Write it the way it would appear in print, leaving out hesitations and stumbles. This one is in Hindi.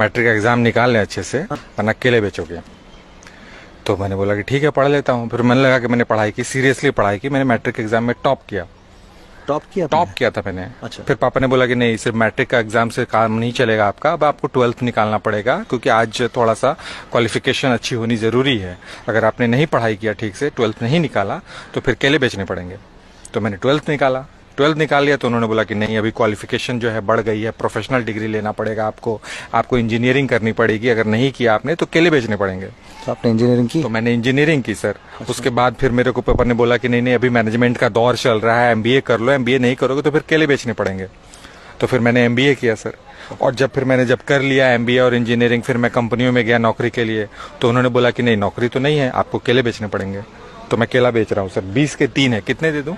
मैट्रिक का एग्ज़ाम निकाल लें अच्छे से, वरना केले बेचोगे। तो मैंने बोला कि ठीक है पढ़ लेता हूँ। फिर मैंने लगा कि मैंने पढ़ाई की, सीरियसली पढ़ाई की, मैंने मैट्रिक एग्ज़ाम में टॉप किया। टॉप किया टॉप किया था मैंने। अच्छा। फिर पापा ने बोला कि नहीं, सिर्फ मैट्रिक का एग्जाम से काम नहीं चलेगा आपका, अब आपको 12th निकालना पड़ेगा, क्योंकि आज थोड़ा सा क्वालिफिकेशन अच्छी होनी ज़रूरी है। अगर आपने नहीं पढ़ाई किया ठीक से, 12th नहीं निकाला, तो फिर केले बेचने पड़ेंगे। तो मैंने 12th निकाला। 12th निकाल लिया तो उन्होंने बोला कि नहीं, अभी क्वालिफिकेशन जो है बढ़ गई है, प्रोफेशनल डिग्री लेना पड़ेगा आपको इंजीनियरिंग करनी पड़ेगी, अगर नहीं किया आपने तो केले बेचने पड़ेंगे। तो आपने इंजीनियरिंग की? तो मैंने इंजीनियरिंग की सर। उसके बाद फिर मेरे को पापा ने बोला कि नहीं नहीं, अभी मैनेजमेंट का दौर चल रहा है, एमबीए कर लो, एमबीए नहीं करोगे तो फिर केले बेचने पड़ेंगे। तो फिर मैंने एमबीए किया सर। और जब मैंने कर लिया एमबीए और इंजीनियरिंग, फिर मैं कंपनियों में गया नौकरी के लिए, तो उन्होंने बोला कि नहीं, नौकरी तो नहीं है, आपको केले बेचने पड़ेंगे। तो मैं केला बेच रहा हूँ सर। 20 के 3 है, कितने दे दूँ?